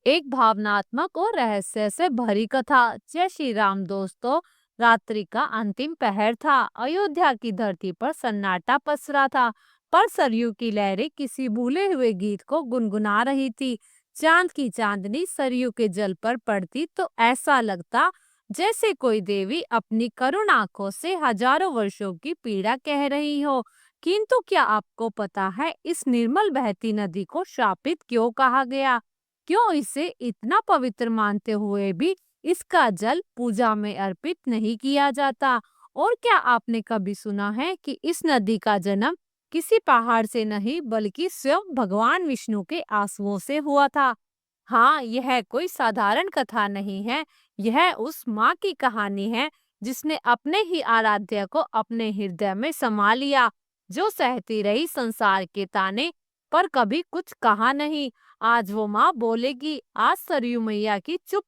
एक भावनात्मक और रहस्य से भरी कथा। जय श्री राम दोस्तों। रात्रि का अंतिम पहर था। अयोध्या की धरती पर सन्नाटा पसरा था, पर सरयू की लहरें किसी भूले हुए गीत को गुनगुना रही थी। चांद की चांदनी सरयू के जल पर पड़ती तो ऐसा लगता जैसे कोई देवी अपनी करुण आंखों से हजारों वर्षों की पीड़ा कह रही हो। किंतु क्या आपको पता है इस निर्मल बहती नदी को शापित क्यों कहा गया? क्यों इसे इतना पवित्र मानते हुए भी इसका जल पूजा में अर्पित नहीं किया जाता? और क्या आपने कभी सुना है कि इस नदी का जन्म किसी पहाड़ से नहीं बल्कि स्वयं भगवान विष्णु के आंसुओं से हुआ था? हाँ, यह कोई साधारण कथा नहीं है। यह उस माँ की कहानी है जिसने अपने ही आराध्य को अपने हृदय में समा लिया, जो सहती रही संसार के ताने पर कभी कुछ कहा नहीं। आज वो माँ बोलेगी, आज सरयू मैया की चुप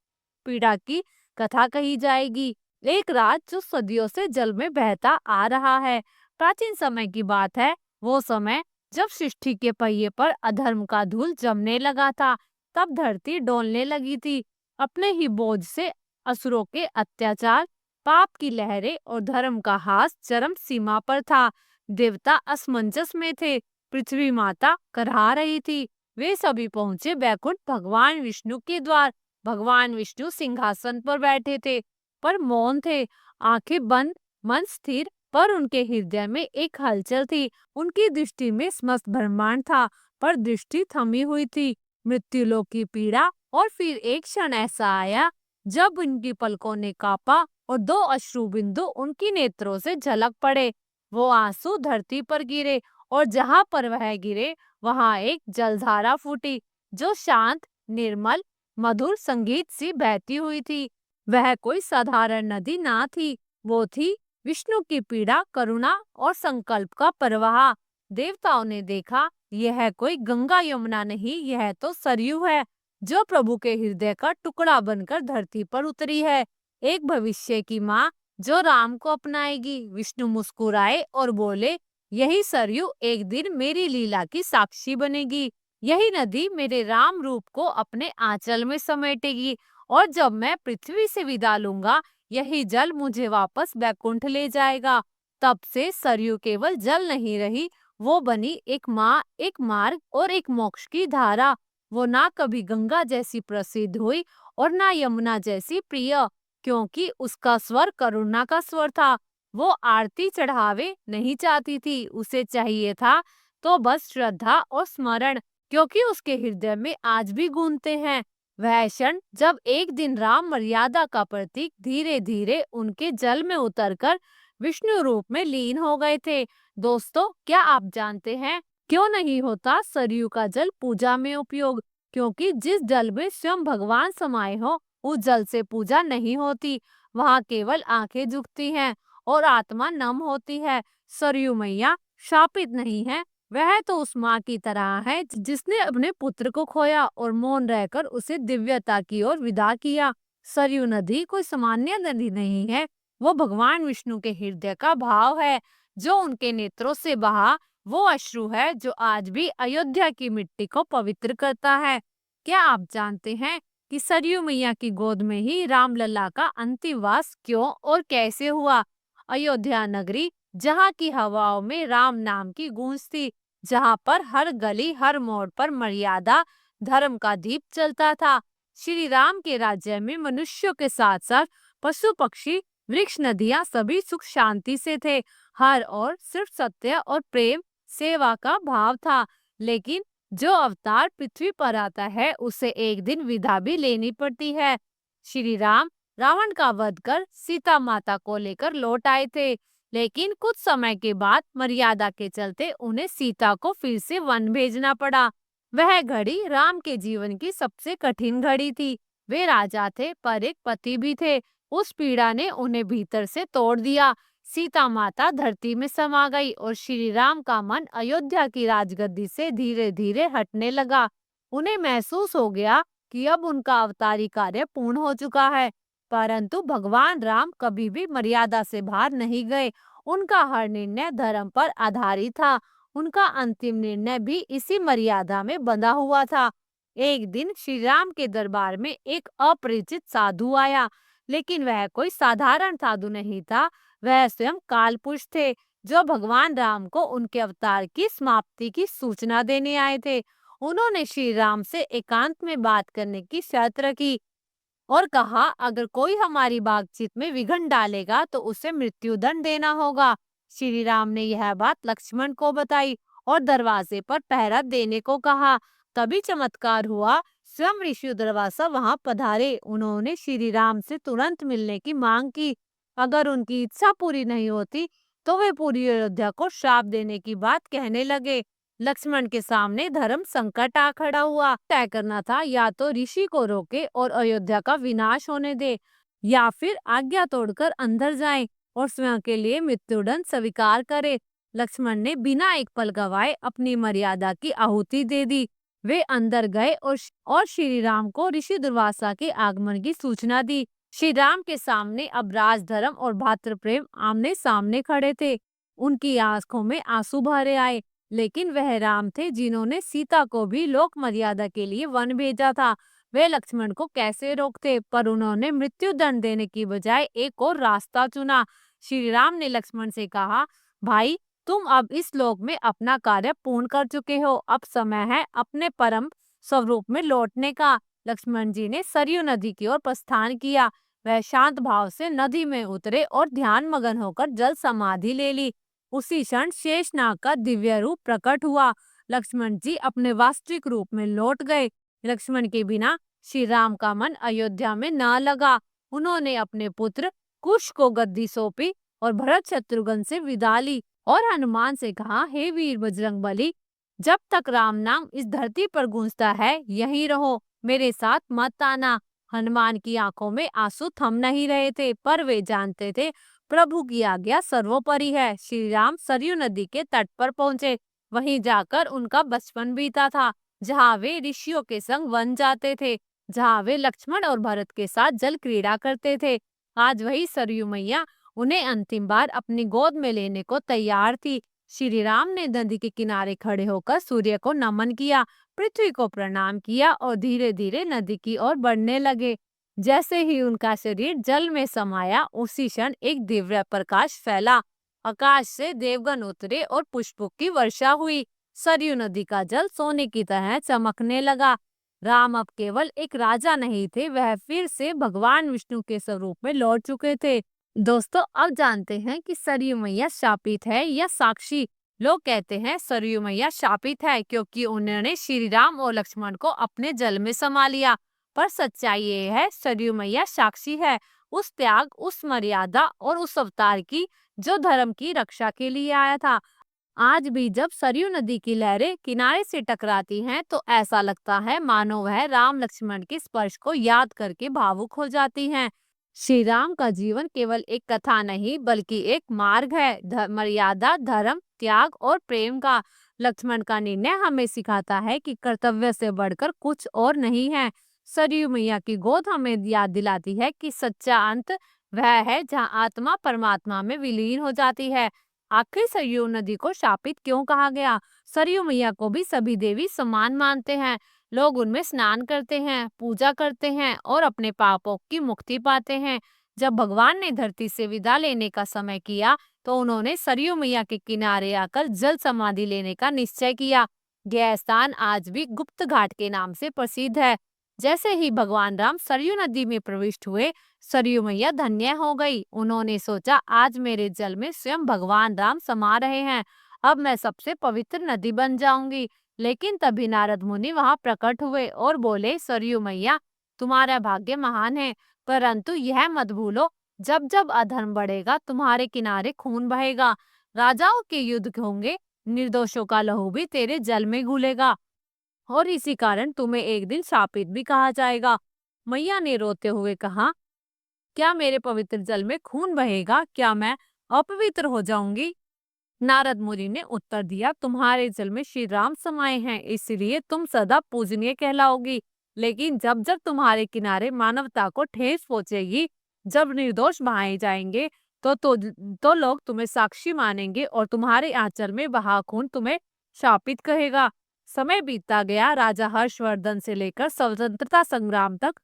पीड़ा की कथा कही जाएगी। एक रात जो सदियों से जल में बहता आ रहा है। प्राचीन समय की बात है। वो समय जब सृष्टि के पहिए पर अधर्म का धूल जमने लगा था। तब धरती डोलने लगी थी। अपने ही बोझ से असुरों के अत्याचार, पाप की लहरें और धर्म का हास चरम सीमा पर था। देवता असमंजस में थे। पृथ्वी माता करहा रही थी। वे सभी पहुंचे बैकुंठ भगवान विष्णु के द्वार। भगवान विष्णु सिंहासन पर बैठे थे, पर मौन थे, आंखें बंद, मन स्थिर। पर उनके हृदय में एक हलचल थी। उनकी दृष्टि में समस्त ब्रह्मांड था, पर दृष्टि थमी हुई थी। मृत्युलोक की पीड़ा। और फिर एक क्षण ऐसा आया जब उनकी पलकों ने कांपा और दो अश्रु बिंदु उनकी नेत्रों से झलक पड़े। वो आंसू धरती पर गिरे, और जहां पर वह गिरे वहां एक जलधारा फूटी, जो शांत, निर्मल, मधुर संगीत सी बहती हुई थी। वह कोई साधारण नदी ना थी। वो थी विष्णु की पीड़ा, करुणा और संकल्प का प्रवाह। देवताओं ने देखा, यह कोई गंगा यमुना नहीं, यह तो सरयू है, जो प्रभु के हृदय का टुकड़ा बनकर धरती पर उतरी है। एक भविष्य की माँ जो राम को अपनाएगी। विष्णु मुस्कुराए और बोले, यही सरयू एक दिन मेरी लीला की साक्षी बनेगी। यही नदी मेरे राम रूप को अपने आंचल में समेटेगी। और जब मैं पृथ्वी से विदा लूंगा, यही जल मुझे वापस बैकुंठ ले जाएगा। तब से सरयू केवल जल नहीं रही, वो बनी एक माँ, एक मार्ग और एक मोक्ष की धारा। वो ना कभी गंगा जैसी प्रसिद्ध हुई और ना यमुना जैसी प्रिय, क्योंकि उसका स्वर करुणा का स्वर था। वो आरती चढ़ावे नहीं चाहती थी, उसे चाहिए था तो बस श्रद्धा और स्मरण, क्योंकि उसके हृदय में आज भी गूंजते हैं वह क्षण जब एक दिन राम, मर्यादा का प्रतीक, धीरे धीरे उनके जल में उतरकर विष्णु रूप में लीन हो गए थे। दोस्तों, क्या आप जानते हैं क्यों नहीं होता सरयू का जल पूजा में उपयोग? क्योंकि जिस जल में स्वयं भगवान समाये हो, उस जल से पूजा नहीं होती। वहाँ केवल आंखें झुकती हैं और आत्मा नम होती है। सरयू मैया शापित नहीं है। वह तो उस माँ की तरह है जिसने अपने पुत्र को खोया और मौन रहकर उसे दिव्यता की ओर विदा किया। सरयू नदी कोई सामान्य नदी नहीं है। वो भगवान विष्णु के हृदय का भाव है, जो उनके नेत्रों से बहा। वो अश्रु है जो आज भी अयोध्या की मिट्टी को पवित्र करता है। क्या आप जानते हैं कि सरयू मैया की गोद में ही रामलला का अंतिम वास क्यों और कैसे हुआ? अयोध्या नगरी, जहाँ की हवाओं में राम नाम की गूंज थी, जहाँ पर हर गली, हर मोड़ पर मर्यादा, धर्म का दीप चलता था। श्री राम के राज्य में मनुष्यों के साथ साथ पशु पक्षी, वृक्ष, नदियां सभी सुख शांति से थे। हर और सिर्फ सत्य और प्रेम, सेवा का भाव था। लेकिन जो अवतार पृथ्वी पर आता है, उसे एक दिन विदा भी लेनी पड़ती है। श्री राम रावण का वध कर सीता माता को लेकर लौट आए थे, लेकिन कुछ समय के बाद मर्यादा के चलते उन्हें सीता को फिर से वन भेजना पड़ा। वह घड़ी राम के जीवन की सबसे कठिन घड़ी थी। वे राजा थे, पर एक पति भी थे। उस पीड़ा ने उन्हें भीतर से तोड़ दिया। सीता माता धरती में समा गई और श्री राम का मन अयोध्या की राजगद्दी से धीरे धीरे हटने लगा। उन्हें महसूस हो गया कि अब उनका अवतारी कार्य पूर्ण हो चुका है। परंतु भगवान राम कभी भी मर्यादा से बाहर नहीं गए। उनका हर निर्णय धर्म पर आधारित था। उनका अंतिम निर्णय भी इसी मर्यादा में बंधा हुआ था। एक दिन श्री राम के दरबार में एक अपरिचित साधु आया, लेकिन वह कोई साधारण साधु नहीं था। वह स्वयं कालपुरुष थे, जो भगवान राम को उनके अवतार की समाप्ति की सूचना देने आए थे। उन्होंने श्री राम से एकांत में बात करने की शर्त रखी और कहा, अगर कोई हमारी बातचीत में विघ्न डालेगा तो उसे मृत्युदंड देना होगा। श्री राम ने यह बात लक्ष्मण को बताई और दरवाजे पर पहरा देने को कहा। तभी चमत्कार हुआ, स्वयं ऋषि दुर्वासा वहां पधारे। उन्होंने श्री राम से तुरंत मिलने की मांग की। अगर उनकी इच्छा पूरी नहीं होती तो वे पूरी अयोध्या को श्राप देने की बात कहने लगे। लक्ष्मण के सामने धर्म संकट आ खड़ा हुआ। तय करना था, या तो ऋषि को रोके और अयोध्या का विनाश होने दे, या फिर आज्ञा तोड़कर अंदर जाए और स्वयं के लिए मृत्युदंड स्वीकार करे। लक्ष्मण ने बिना एक पल गवाए अपनी मर्यादा की आहुति दे दी। वे अंदर गए और श्री राम को ऋषि दुर्वासा के आगमन की सूचना दी। श्री राम के सामने अब राजधर्म और भातृप्रेम आमने सामने खड़े थे। उनकी आंखों में आंसू भरे आए, लेकिन वह राम थे जिन्होंने सीता को भी लोक मर्यादा के लिए वन भेजा था। वे लक्ष्मण को कैसे रोकते, पर उन्होंने मृत्यु दंड देने की बजाय एक और रास्ता चुना। श्री राम ने लक्ष्मण से कहा, भाई, तुम अब इस लोक में अपना कार्य पूर्ण कर चुके हो, अब समय है अपने परम स्वरूप में लौटने का। लक्ष्मण जी ने सरयू नदी की ओर प्रस्थान किया। वह शांत भाव से नदी में उतरे और ध्यान मगन होकर जल समाधि ले ली। उसी क्षण शेषनाग का दिव्य रूप प्रकट हुआ। लक्ष्मण जी अपने वास्तविक रूप में लौट गए। लक्ष्मण के बिना श्री राम का मन अयोध्या में न लगा। उन्होंने अपने पुत्र कुश को गद्दी सौंपी और भरत शत्रुघ्न से विदा ली और हनुमान से कहा, हे वीर बजरंगबली, जब तक राम नाम इस धरती पर गूंजता है यहीं रहो, मेरे साथ मत आना। हनुमान की आंखों में आंसू थम नहीं रहे थे, पर वे जानते थे प्रभु की आज्ञा सर्वोपरि है। श्री राम सरयू नदी के तट पर पहुंचे। वहीं जाकर उनका बचपन बीता था, जहाँ वे ऋषियों के संग वन जाते थे, जहाँ वे लक्ष्मण और भरत के साथ जल क्रीड़ा करते थे। आज वही सरयू मैया उन्हें अंतिम बार अपनी गोद में लेने को तैयार थी। श्री राम ने नदी के किनारे खड़े होकर सूर्य को नमन किया, पृथ्वी को प्रणाम किया और धीरे धीरे नदी की ओर बढ़ने लगे। जैसे ही उनका शरीर जल में समाया, उसी क्षण एक दिव्य प्रकाश फैला। आकाश से देवगण उतरे और पुष्पों की वर्षा हुई। सरयू नदी का जल सोने की तरह चमकने लगा। राम अब केवल एक राजा नहीं थे, वह फिर से भगवान विष्णु के स्वरूप में लौट चुके थे। दोस्तों, अब जानते हैं कि सरयू मैया शापित है या साक्षी। लोग कहते हैं सरयू मैया शापित है क्योंकि उन्होंने श्री राम और लक्ष्मण को अपने जल में समा लिया, पर सच्चाई ये है, सरयू मैया साक्षी है उस त्याग, उस मर्यादा और उस अवतार की जो धर्म की रक्षा के लिए आया था। आज भी जब सरयू नदी की लहरें किनारे से टकराती हैं, तो ऐसा लगता है मानो वह राम लक्ष्मण के स्पर्श को याद करके भावुक हो जाती हैं। श्री राम का जीवन केवल एक कथा नहीं, बल्कि एक मार्ग है, मर्यादा, धर्म, त्याग और प्रेम का। लक्ष्मण का निर्णय हमें सिखाता है कि कर्तव्य से बढ़कर कुछ और नहीं है। सरयू मैया की गोद हमें याद दिलाती है कि सच्चा अंत वह है जहाँ आत्मा परमात्मा में विलीन हो जाती है। आखिर सरयू नदी को शापित क्यों कहा गया? सरयू मैया को भी सभी देवी समान मानते हैं। लोग उनमें स्नान करते हैं, पूजा करते हैं और अपने पापों की मुक्ति पाते हैं। जब भगवान ने धरती से विदा लेने का समय किया, तो उन्होंने सरयू मैया के किनारे आकर जल समाधि लेने का निश्चय किया। यह स्थान आज भी गुप्त घाट के नाम से प्रसिद्ध है। जैसे ही भगवान राम सरयू नदी में प्रविष्ट हुए, सरयू मैया धन्य हो गई। उन्होंने सोचा, आज मेरे जल में स्वयं भगवान राम समा रहे हैं, अब मैं सबसे पवित्र नदी बन जाऊंगी। लेकिन तभी नारद मुनि वहां प्रकट हुए और बोले, सरयू मैया, तुम्हारा भाग्य महान है, परंतु यह मत भूलो, जब जब अधर्म बढ़ेगा तुम्हारे किनारे खून बहेगा, राजाओं के युद्ध होंगे, निर्दोषों का लहू भी तेरे जल में घुलेगा और इसी कारण तुम्हें एक दिन शापित भी कहा जाएगा। मैया ने रोते हुए कहा, क्या मेरे पवित्र जल में खून बहेगा? क्या मैं अपवित्र हो जाऊंगी? नारद मुनि ने उत्तर दिया, तुम्हारे जल में श्री राम समाये हैं, इसलिए तुम सदा पूजनीय कहलाओगी। लेकिन जब जब तुम्हारे किनारे मानवता को ठेस पहुंचेगी, जब निर्दोष बहाए जाएंगे, तो लोग तुम्हें साक्षी मानेंगे और तुम्हारे आंचल में बहा खून तुम्हें शापित कहेगा। समय बीतता गया, राजा हर्षवर्धन से लेकर स्वतंत्रता संग्राम तक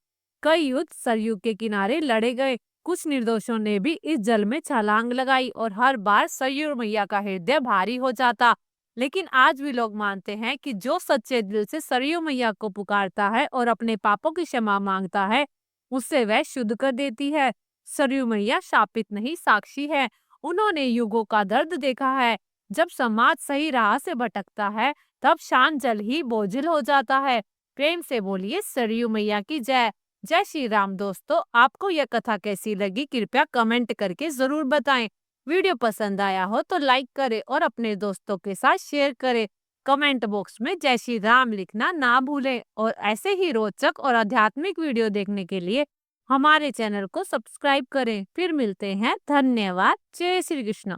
कई युद्ध सरयू के किनारे लड़े गए। कुछ निर्दोषों ने भी इस जल में छलांग लगाई और हर बार सरयू मैया का हृदय भारी हो जाता। लेकिन आज भी लोग मानते हैं कि जो सच्चे दिल से सरयू मैया को पुकारता है और अपने पापों की क्षमा मांगता है, उससे वह शुद्ध कर देती है। सरयू मैया शापित नहीं, साक्षी है। उन्होंने युगों का दर्द देखा है। जब समाज सही राह से भटकता है, तब शांत जल ही बोझिल हो जाता है। प्रेम से बोलिए सरयू मैया की जय। जय श्री राम। दोस्तों, आपको यह कथा कैसी लगी, कृपया कमेंट करके जरूर बताएं। वीडियो पसंद आया हो तो लाइक करें और अपने दोस्तों के साथ शेयर करें। कमेंट बॉक्स में जय श्री राम लिखना ना भूलें और ऐसे ही रोचक और आध्यात्मिक वीडियो देखने के लिए हमारे चैनल को सब्सक्राइब करें। फिर मिलते हैं। धन्यवाद। जय श्री कृष्ण।